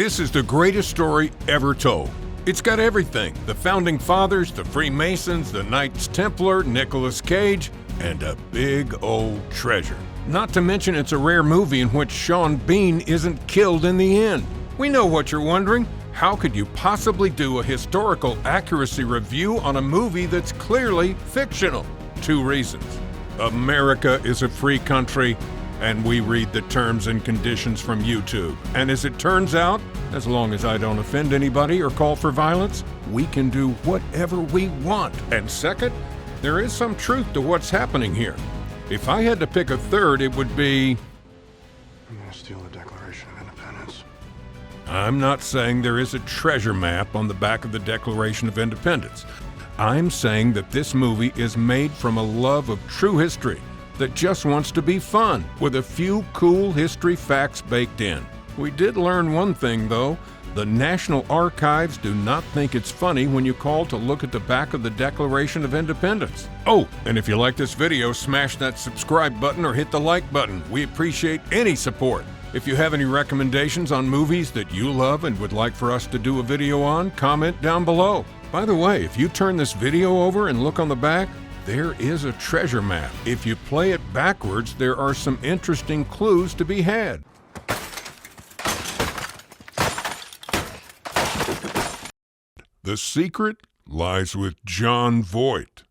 This is the greatest story ever told. It's got everything: the Founding Fathers, the Freemasons, the Knights Templar, Nicolas Cage, and a big old treasure. Not to mention it's a rare movie in which Sean Bean isn't killed in the end. We know what you're wondering. How could you possibly do a historical accuracy review on a movie that's clearly fictional? 2 reasons. America is a free country, and we read the terms and conditions from YouTube. And as it turns out, as long as I don't offend anybody or call for violence, we can do whatever we want. And second, there is some truth to what's happening here. If I had to pick a third, it would be... I'm gonna steal the Declaration of Independence. I'm not saying there is a treasure map on the back of the Declaration of Independence. I'm saying that this movie is made from a love of true history that just wants to be fun, with a few cool history facts baked in. We did learn one thing, though. The National Archives do not think it's funny when you call to look at the back of the Declaration of Independence. Oh, and if you like this video, smash that subscribe button or hit the like button. We appreciate any support. If you have any recommendations on movies that you love and would like for us to do a video on, comment down below. By the way, if you turn this video over and look on the back, there is a treasure map. If you play it backwards, there are some interesting clues to be had. The secret lies with Jon Voight.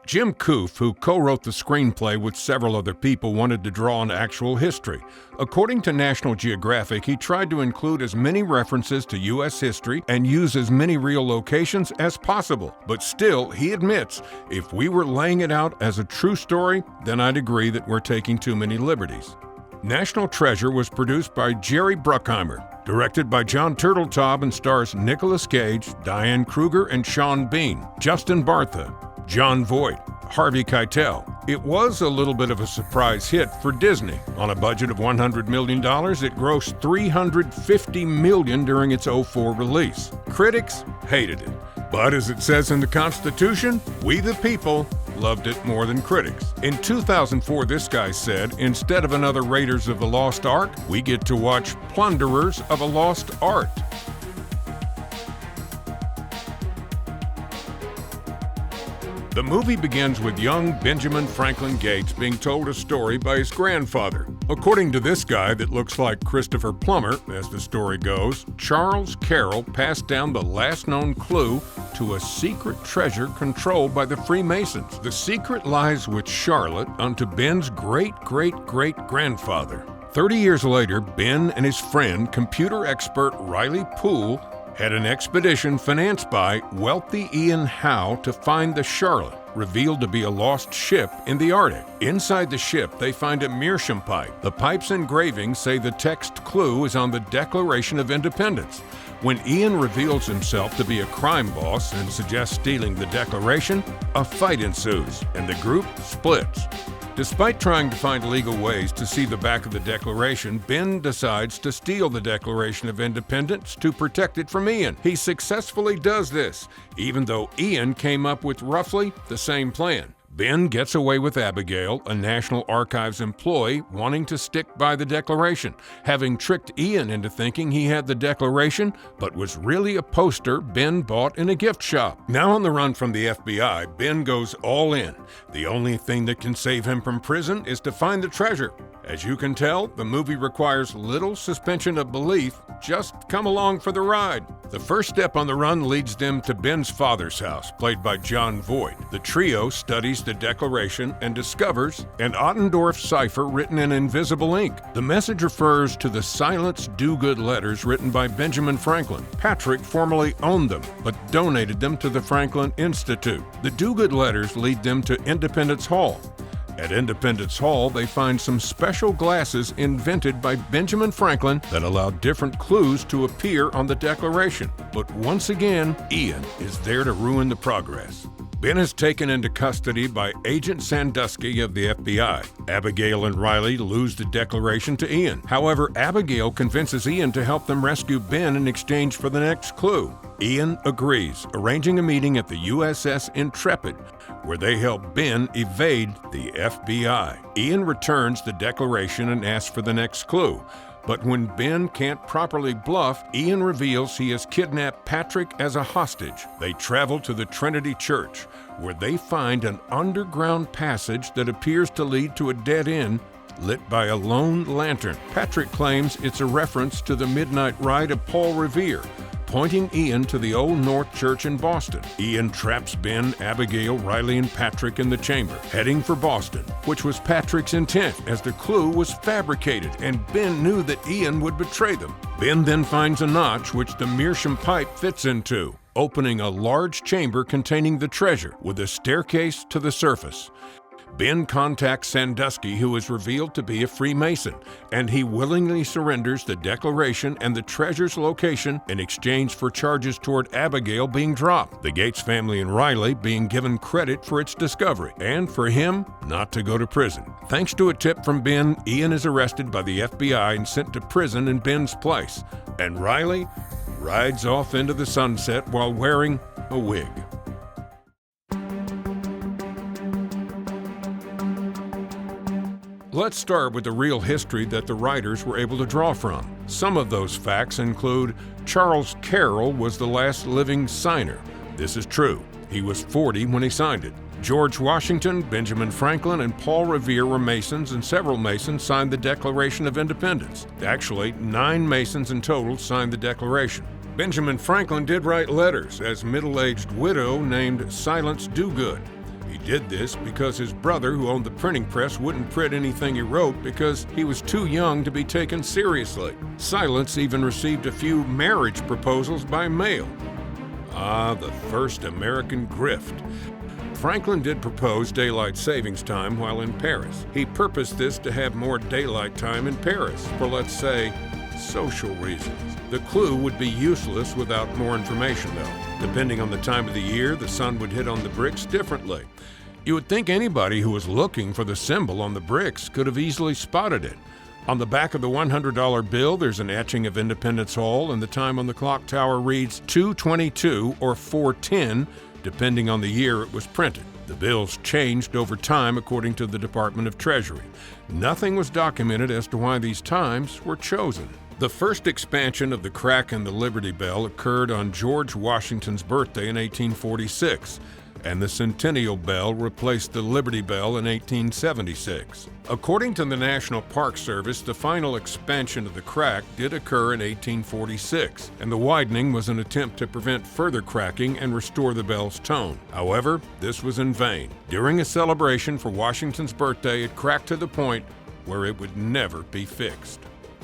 Jim Koof, who co-wrote the screenplay with several other people, wanted to draw on actual history. According to National Geographic, he tried to include as many references to U.S. history and use as many real locations as possible. But still, he admits, if we were laying it out as a true story, then I'd agree that we're taking too many liberties. National Treasure was produced by Jerry Bruckheimer, directed by John Turteltaub, and stars Nicolas Cage, Diane Kruger, and Sean Bean, Justin Bartha, Jon Voight, Harvey Keitel. It was a little bit of a surprise hit for Disney. On a budget of $100 million, it grossed $350 million during its '04 release. Critics hated it, but as it says in the Constitution, we the people loved it more than critics. In 2004, this guy said, instead of another Raiders of the Lost Ark, we get to watch Plunderers of a Lost Art. The movie begins with young Benjamin Franklin Gates being told a story by his grandfather. According to this guy that looks like Christopher Plummer, as the story goes, Charles Carroll passed down the last known clue to a secret treasure controlled by the Freemasons. The secret lies with Charlotte unto Ben's great-great-great-grandfather. 30 years later, Ben and his friend, computer expert Riley Poole, had an expedition financed by wealthy Ian Howe to find the Charlotte, revealed to be a lost ship in the Arctic. Inside the ship, they find a meerschaum pipe. The pipe's engravings say the text clue is on the Declaration of Independence. When Ian reveals himself to be a crime boss and suggests stealing the Declaration, a fight ensues, and the group splits. Despite trying to find legal ways to see the back of the Declaration, Ben decides to steal the Declaration of Independence to protect it from Ian. He successfully does this, even though Ian came up with roughly the same plan. Ben gets away with Abigail, a National Archives employee wanting to stick by the Declaration, having tricked Ian into thinking he had the Declaration, but was really a poster Ben bought in a gift shop. Now on the run from the FBI, Ben goes all in. The only thing that can save him from prison is to find the treasure. As you can tell, the movie requires little suspension of belief. Just come along for the ride. The first step on the run leads them to Ben's father's house, played by Jon Voight. The trio studies the Declaration and discovers an Ottendorf cipher written in invisible ink. The message refers to the silenced do-good letters written by Benjamin Franklin. Patrick formerly owned them, but donated them to the Franklin Institute. The do-good letters lead them to Independence Hall. At Independence Hall, they find some special glasses invented by Benjamin Franklin that allow different clues to appear on the Declaration. But once again, Ian is there to ruin the progress. Ben is taken into custody by Agent Sandusky of the FBI. Abigail and Riley lose the Declaration to Ian. However, Abigail convinces Ian to help them rescue Ben in exchange for the next clue. Ian agrees, arranging a meeting at the USS Intrepid, where they help Ben evade the FBI. Ian returns the declaration and asks for the next clue. But when Ben can't properly bluff, Ian reveals he has kidnapped Patrick as a hostage. They travel to the Trinity Church, where they find an underground passage that appears to lead to a dead end lit by a lone lantern. Patrick claims it's a reference to the midnight ride of Paul Revere, pointing Ian to the Old North Church in Boston. Ian traps Ben, Abigail, Riley, and Patrick in the chamber, heading for Boston, which was Patrick's intent, as the clue was fabricated, and Ben knew that Ian would betray them. Ben then finds a notch which the meerschaum pipe fits into, opening a large chamber containing the treasure, with a staircase to the surface. Ben contacts Sandusky, who is revealed to be a Freemason, and he willingly surrenders the declaration and the treasure's location in exchange for charges toward Abigail being dropped, the Gates family and Riley being given credit for its discovery, and for him not to go to prison. Thanks to a tip from Ben, Ian is arrested by the FBI and sent to prison in Ben's place, and Riley rides off into the sunset while wearing a wig. Let's start with the real history that the writers were able to draw from. Some of those facts include Charles Carroll was the last living signer. This is true. He was 40 when he signed it. George Washington, Benjamin Franklin, and Paul Revere were Masons, and several Masons signed the Declaration of Independence. Actually, 9 Masons in total signed the Declaration. Benjamin Franklin did write letters as middle-aged widow named Silence Dogood. He did this because his brother, who owned the printing press, wouldn't print anything he wrote because he was too young to be taken seriously. Silence even received a few marriage proposals by mail. Ah, the first American grift. Franklin did propose daylight savings time while in Paris. He purposed this to have more daylight time in Paris for, let's say, social reasons. The clue would be useless without more information, though. Depending on the time of the year, the sun would hit on the bricks differently. You would think anybody who was looking for the symbol on the bricks could have easily spotted it. On the back of the $100 bill, there's an etching of Independence Hall, and the time on the clock tower reads 2:22 or 4:10, depending on the year it was printed. The bills changed over time according to the Department of Treasury. Nothing was documented as to why these times were chosen. The first expansion of the crack in the Liberty Bell occurred on George Washington's birthday in 1846, and the Centennial Bell replaced the Liberty Bell in 1876. According to the National Park Service, the final expansion of the crack did occur in 1846, and the widening was an attempt to prevent further cracking and restore the bell's tone. However, this was in vain. During a celebration for Washington's birthday, it cracked to the point where it would never be fixed.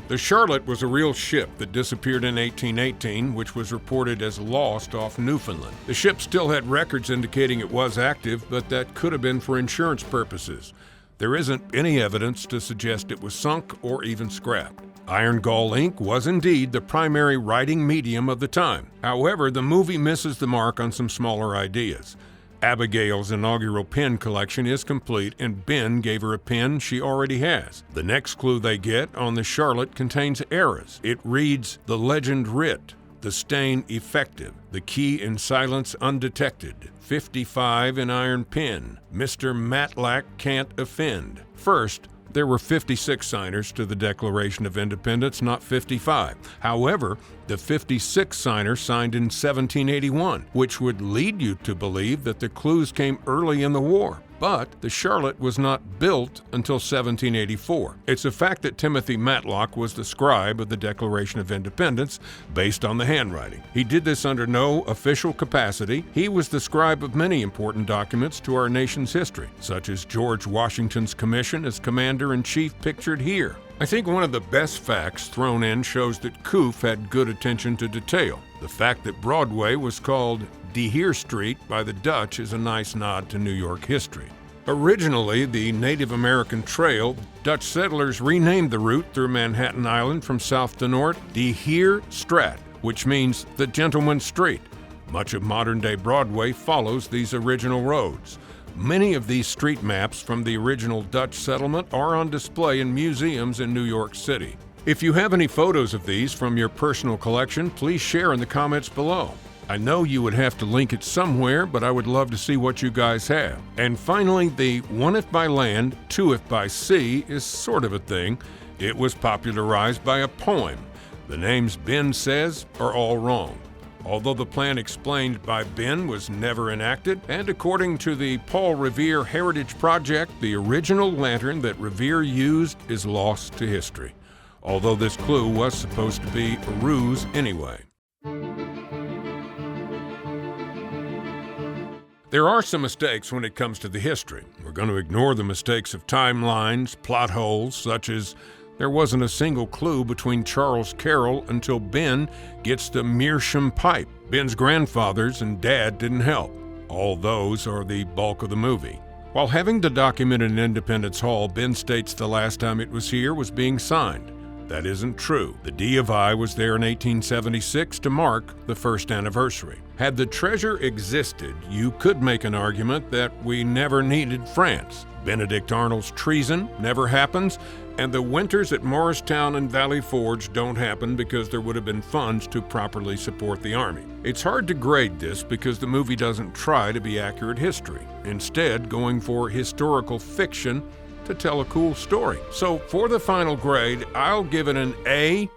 The Charlotte was a real ship that disappeared in 1818, which was reported as lost off Newfoundland. The ship still had records indicating it was active, but that could have been for insurance purposes. There isn't any evidence to suggest it was sunk or even scrapped. Iron gall ink was indeed the primary writing medium of the time. However, the movie misses the mark on some smaller ideas. Abigail's inaugural pen collection is complete, and Ben gave her a pen she already has. The next clue they get on the Charlotte contains errors. It reads, "The legend writ, the stain effective, the key in silence undetected, 55 in iron pen, Mr. Matlack can't offend." First, there were 56 signers to the Declaration of Independence, not 55. However, the 56th signer signed in 1781, which would lead you to believe that the clues came early in the war. But the Charlotte was not built until 1784. It's a fact that Timothy Matlock was the scribe of the Declaration of Independence based on the handwriting. He did this under no official capacity. He was the scribe of many important documents to our nation's history, such as George Washington's commission as Commander-in-Chief pictured here. I think one of the best facts thrown in shows that Coof had good attention to detail. The fact that Broadway was called De Heer Street by the Dutch is a nice nod to New York history. Originally the Native American Trail, Dutch settlers renamed the route through Manhattan Island from south to north De Heer Straat, which means the Gentleman's Street. Much of modern-day Broadway follows these original roads. Many of these street maps from the original Dutch settlement are on display in museums in New York City. If you have any photos of these from your personal collection, please share in the comments below. I know you would have to link it somewhere, but I would love to see what you guys have. And finally, the one if by land, two if by sea is sort of a thing. It was popularized by a poem. The names Ben says are all wrong, although the plan explained by Ben was never enacted, and according to the Paul Revere Heritage Project, the original lantern that Revere used is lost to history, although this clue was supposed to be a ruse anyway. There are some mistakes when it comes to the history. We're going to ignore the mistakes of timelines, plot holes, such as there wasn't a single clue between Charles Carroll until Ben gets the meerschaum pipe. Ben's grandfathers and dad didn't help. All those are the bulk of the movie. While having to document in Independence Hall, Ben states the last time it was here was being signed. That isn't true. The D of I was there in 1876 to mark the first anniversary. Had the treasure existed, you could make an argument that we never needed France. Benedict Arnold's treason never happens, and the winters at Morristown and Valley Forge don't happen because there would have been funds to properly support the Army. It's hard to grade this because the movie doesn't try to be accurate history, instead going for historical fiction to tell a cool story. So for the final grade, I'll give it an A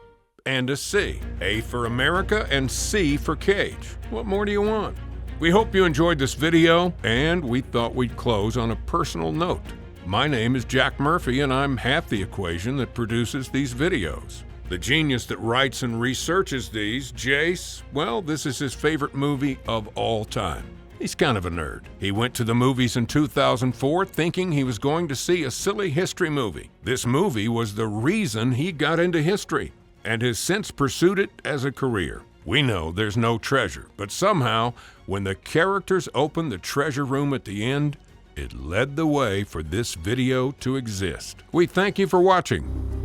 and a C. A for America and C for Cage. What more do you want? We hope you enjoyed this video, and we thought we'd close on a personal note. My name is Jack Murphy, and I'm half the equation that produces these videos. The genius that writes and researches these, Jase, well, this is his favorite movie of all time. He's kind of a nerd. He went to the movies in 2004 thinking he was going to see a silly history movie. This movie was the reason he got into history, and has since pursued it as a career. We know there's no treasure, but somehow, when the characters opened the treasure room at the end, it led the way for this video to exist. We thank you for watching.